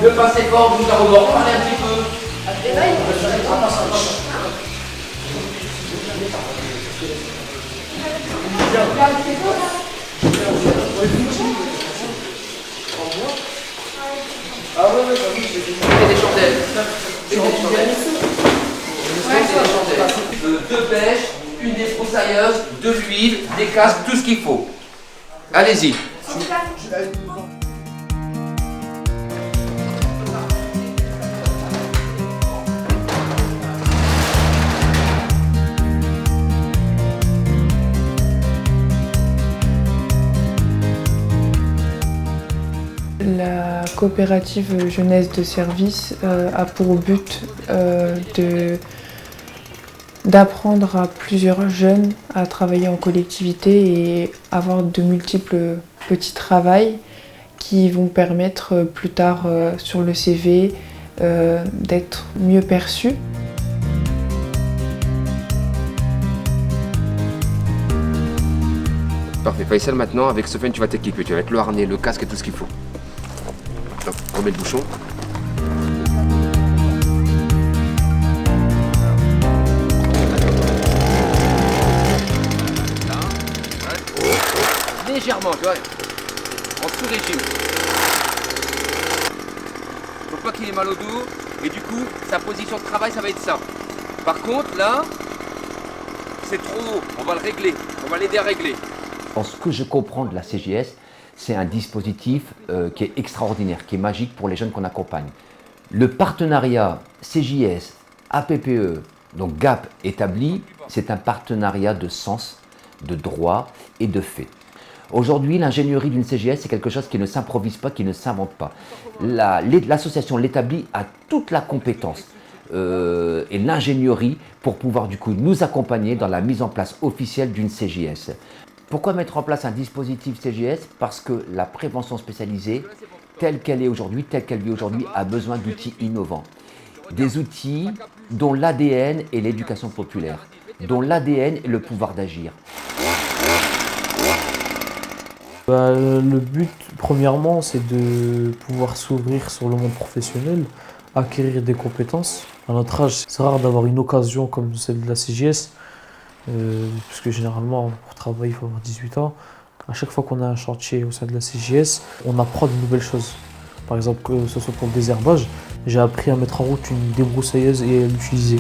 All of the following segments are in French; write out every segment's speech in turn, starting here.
Ne passez pas au bout d'un moment, parlez un petit peu. Des chandelles. Deux pêches, une débroussailleuse, de l'huile, des casques, tout ce qu'il faut. Allez-y. La coopérative jeunesse de service a pour but d'apprendre à plusieurs jeunes à travailler en collectivité et avoir de multiples petits travails qui vont permettre plus tard sur le CV d'être mieux perçus. Parfait. Faisal, maintenant, avec Sofiane, tu vas t'équiper. Tu vas mettre le harnais, le casque et tout ce qu'il faut. Donc, on met le bouchon. Là, ouais. Légèrement, tu vois. En sous-régime. Faut pas qu'il ait mal au dos. Et du coup, sa position de travail, ça va être ça. Par contre, là, c'est trop haut. On va le régler. On va l'aider à régler. Ce que je comprends de la CGS, c'est un dispositif qui est extraordinaire, qui est magique pour les jeunes qu'on accompagne. Le partenariat CJS, APPE, donc GAP établi, c'est un partenariat de sens, de droit et de fait. Aujourd'hui, l'ingénierie d'une CGS, c'est quelque chose qui ne s'improvise pas, qui ne s'invente pas. L'association l'établit a toute la compétence et l'ingénierie pour pouvoir du coup nous accompagner dans la mise en place officielle d'une CGS. Pourquoi mettre en place un dispositif CGS? Parce que la prévention spécialisée, telle qu'elle est aujourd'hui, telle qu'elle vit aujourd'hui, a besoin d'outils innovants. Des outils dont l'ADN est l'éducation populaire, dont l'ADN est le pouvoir d'agir. Le but, premièrement, c'est de pouvoir s'ouvrir sur le monde professionnel, acquérir des compétences. À notre âge, c'est rare d'avoir une occasion comme celle de la CGS. Puisque généralement, pour travailler, il faut avoir 18 ans. À chaque fois qu'on a un chantier au sein de la CGS, on apprend de nouvelles choses. Par exemple, que ce soit pour le désherbage, j'ai appris à mettre en route une débroussailleuse et à l'utiliser.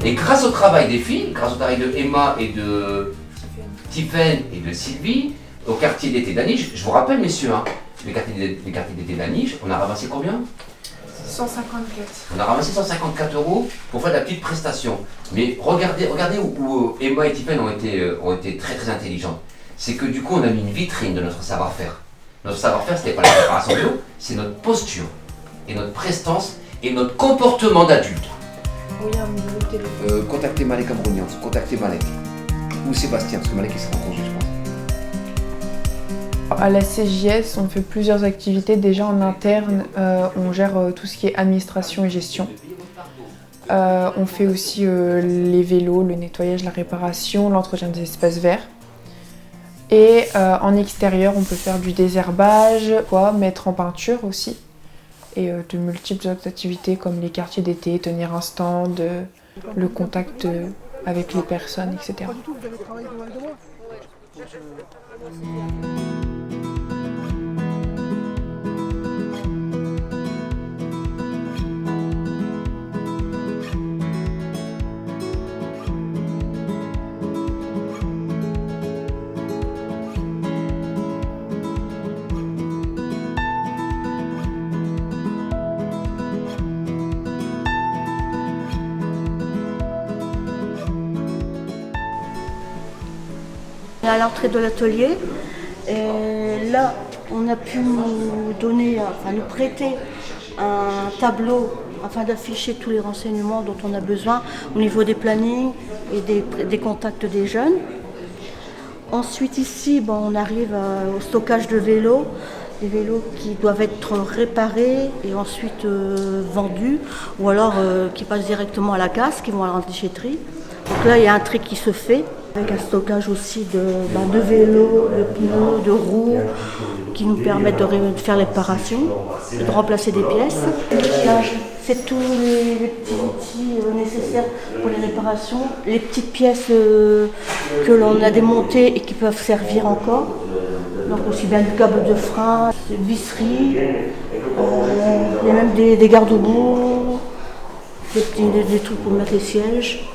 Et grâce au travail des filles, grâce au travail de Emma et de Tiffaine et de Sylvie, au quartier d'été d'Aniche, je vous rappelle messieurs, hein, les quartiers d'été d'Aniche, on a ramassé combien? 154. On a ramassé 154 € pour faire de la petite prestation. Mais regardez où Emma et Tiffaine ont été très très intelligentes. C'est que du coup on a mis une vitrine de notre savoir-faire. Notre savoir-faire, ce n'est pas la préparation d'eau, c'est notre posture et notre prestance et notre comportement d'adulte. Oui, un numéro de téléphone. Contactez Malek Amrounian, contactez Malek. Ou Sébastien, parce que Malek il sera en congé, je pense. À la CJS, on fait plusieurs activités. Déjà en interne, on gère tout ce qui est administration et gestion. On fait aussi les vélos, le nettoyage, la réparation, l'entretien des espaces verts. Et en extérieur, on peut faire du désherbage, mettre en peinture aussi. Et de multiples autres activités comme les quartiers d'été, tenir un stand, le contact avec les personnes, etc. À l'entrée de l'atelier, et là on a pu nous prêter un tableau afin d'afficher tous les renseignements dont on a besoin au niveau des plannings et des contacts des jeunes. Ensuite ici, on arrive au stockage de vélos, des vélos qui doivent être réparés et ensuite vendus, ou alors qui passent directement à la casse, qui vont à la déchetterie. Donc là il y a un tri qui se fait. Avec un stockage aussi de vélos, de pneus, de roues qui nous permettent de faire les réparations et de remplacer des pièces. Là, c'est tous les petits outils nécessaires pour les réparations, les petites pièces que l'on a démontées et qui peuvent servir encore. Donc aussi bien du câble de frein, des visseries, il y a même des garde-boue, des trucs pour mettre les sièges.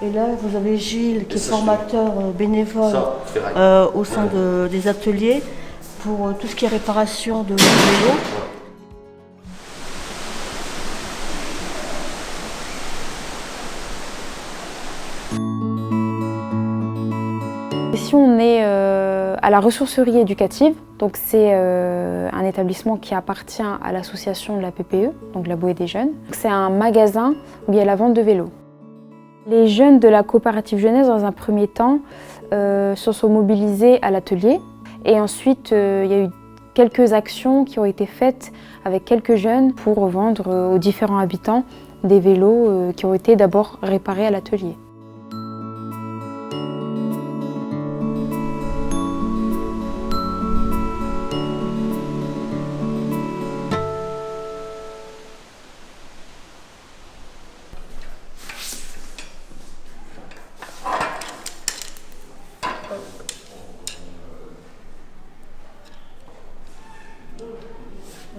Et là, vous avez Gilles qui est formateur bénévole au sein des ateliers pour tout ce qui est réparation de vélos. Ici, on est à la ressourcerie éducative. Donc, c'est un établissement qui appartient à l'association de la PPE, donc la Bouée des Jeunes. C'est un magasin où il y a la vente de vélos. Les jeunes de la coopérative jeunesse, dans un premier temps, se sont mobilisés à l'atelier. Et ensuite, il y a eu quelques actions qui ont été faites avec quelques jeunes pour vendre aux différents habitants des vélos qui ont été d'abord réparés à l'atelier.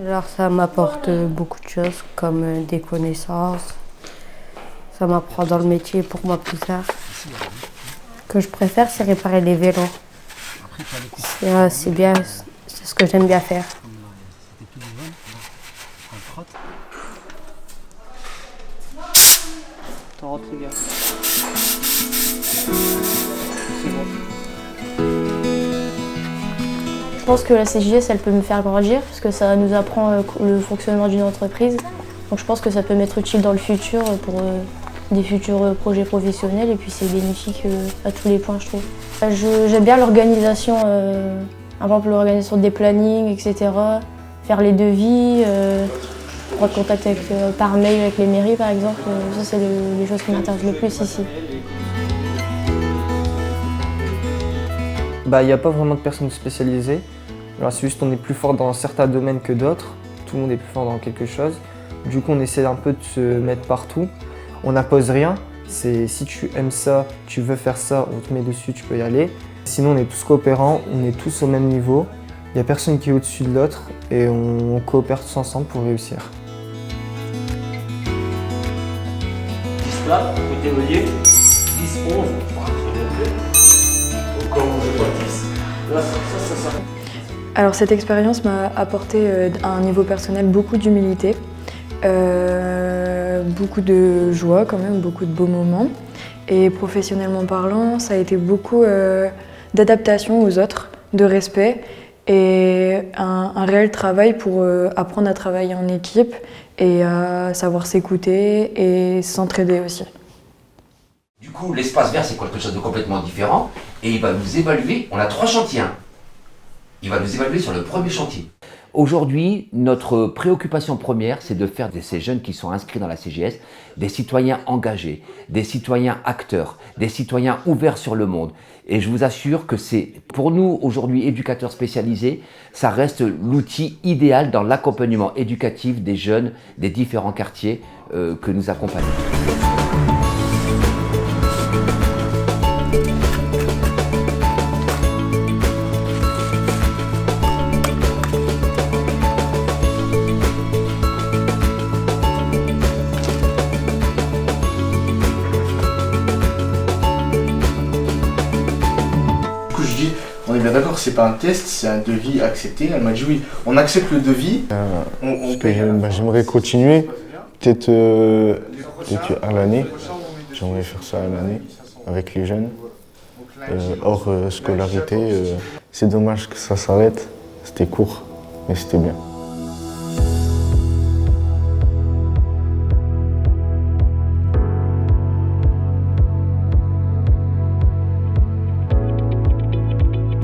Alors ça m'apporte beaucoup de choses comme des connaissances. Ça m'apprend dans le métier pour moi plus tard. Ce que je préfère, c'est réparer les vélos. C'est bien, c'est ce que j'aime bien faire. T'en rentres, les gars. Je pense que la CJS, elle peut me faire grandir parce que ça nous apprend le fonctionnement d'une entreprise. Donc je pense que ça peut m'être utile dans le futur pour des futurs projets professionnels et puis c'est bénéfique à tous les points, je trouve. J'aime bien l'organisation, par exemple l'organisation des plannings, etc. Faire les devis, prendre contact par mail avec les mairies par exemple. Ça, c'est les choses qui m'intéressent le plus ici. Il n'y a pas vraiment de personnes spécialisées. C'est juste qu'on est plus fort dans certains domaines que d'autres. Tout le monde est plus fort dans quelque chose. Du coup, on essaie un peu de se mettre partout. On n'impose rien. C'est si tu aimes ça, tu veux faire ça, on te met dessus, tu peux y aller. Sinon, on est tous coopérants, on est tous au même niveau. Il n'y a personne qui est au-dessus de l'autre et on coopère tous ensemble pour réussir. 10 là, côté relié, 10, 11, encore je vois 10. Là, ça. Alors cette expérience m'a apporté à un niveau personnel beaucoup d'humilité, beaucoup de joie quand même, beaucoup de beaux moments. Et professionnellement parlant, ça a été beaucoup d'adaptation aux autres, de respect et un réel travail pour apprendre à travailler en équipe et à savoir s'écouter et s'entraider aussi. Du coup, l'espace vert, c'est quelque chose de complètement différent et il va nous évaluer. On a 3 chantiers. Il va nous évaluer sur le premier chantier. Aujourd'hui, notre préoccupation première, c'est de faire de ces jeunes qui sont inscrits dans la CGS des citoyens engagés, des citoyens acteurs, des citoyens ouverts sur le monde. Et je vous assure que c'est, pour nous aujourd'hui éducateurs spécialisés, ça reste l'outil idéal dans l'accompagnement éducatif des jeunes des différents quartiers que nous accompagnons. On est bien d'accord, c'est pas un test, c'est un devis accepté. Elle m'a dit oui, on accepte le devis. J'aimerais continuer, peut-être à l'année. J'aimerais faire ça à l'année avec les jeunes. Hors scolarité, c'est dommage que ça s'arrête. C'était court, mais c'était bien.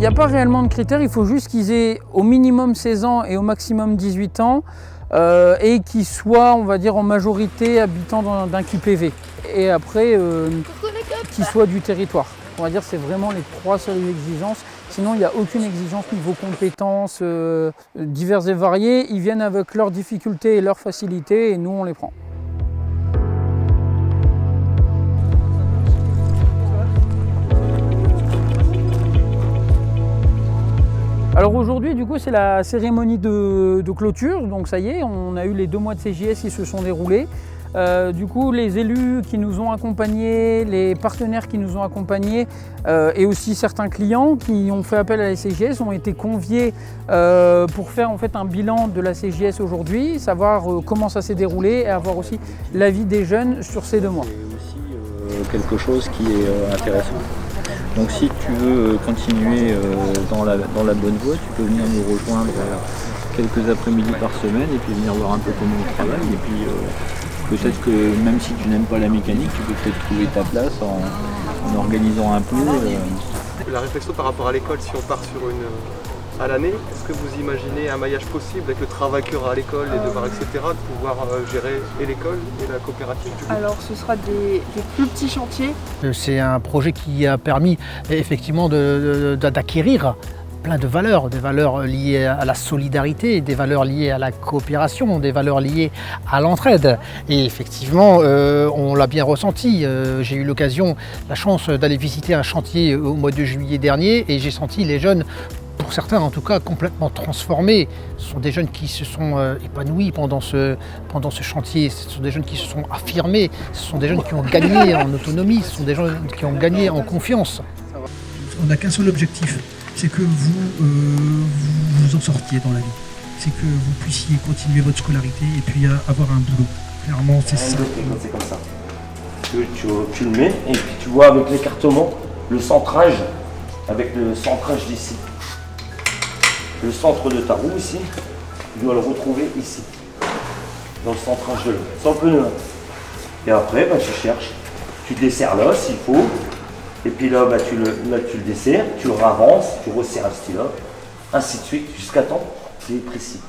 n'y a pas réellement de critères, il faut juste qu'ils aient au minimum 16 ans et au maximum 18 ans et qu'ils soient, on va dire, en majorité habitants d'un QPV. Et après, qu'ils soient du territoire. On va dire que c'est vraiment les 3 seules exigences. Sinon, il n'y a aucune exigence niveau compétences diverses et variées. Ils viennent avec leurs difficultés et leurs facilités et nous, on les prend. Alors aujourd'hui, du coup, c'est la cérémonie de clôture. Donc ça y est, on a eu les 2 mois de CJS qui se sont déroulés. Du coup, les élus qui nous ont accompagnés, les partenaires qui nous ont accompagnés et aussi certains clients qui ont fait appel à la CJS ont été conviés pour faire en fait un bilan de la CJS aujourd'hui, savoir comment ça s'est déroulé et avoir aussi l'avis des jeunes sur ces 2 mois. C'est aussi quelque chose qui est intéressant. Donc si tu veux continuer dans la bonne voie, tu peux venir nous rejoindre quelques après-midi par semaine et puis venir voir un peu comment on travaille. Et puis peut-être que même si tu n'aimes pas la mécanique, tu peux peut-être trouver ta place en organisant un peu. La réflexion par rapport à l'école, si on part sur à l'année, est-ce que vous imaginez un maillage possible avec le travail qu'il y aura à l'école, les devoirs, etc., de pouvoir gérer et l'école et la coopérative du coup? Alors ce sera des plus petits chantiers. C'est un projet qui a permis effectivement d'acquérir plein de valeurs, des valeurs liées à la solidarité, des valeurs liées à la coopération, des valeurs liées à l'entraide. Et effectivement, on l'a bien ressenti. J'ai eu l'occasion, la chance d'aller visiter un chantier au mois de juillet dernier et j'ai senti les jeunes, pour certains en tout cas, complètement transformés. Ce sont des jeunes qui se sont épanouis pendant ce chantier, ce sont des jeunes qui se sont affirmés, ce sont des jeunes qui ont gagné en autonomie, ce sont des jeunes qui ont gagné en confiance. On n'a qu'un seul objectif, c'est que vous en sortiez dans la vie. C'est que vous puissiez continuer votre scolarité et puis avoir un boulot. Clairement, c'est ça. C'est comme ça. Tu le mets et puis tu vois avec l'écartement, le centrage, avec le centrage d'ici. Le centre de ta roue ici, tu dois le retrouver ici, dans le centrage de l'eau, sans le pneu. Et après, tu cherches, tu desserres là s'il faut, et puis là, tu le desserres, tu le ravances, tu resserres à ce là, ainsi de suite, jusqu'à temps qu'il est précis.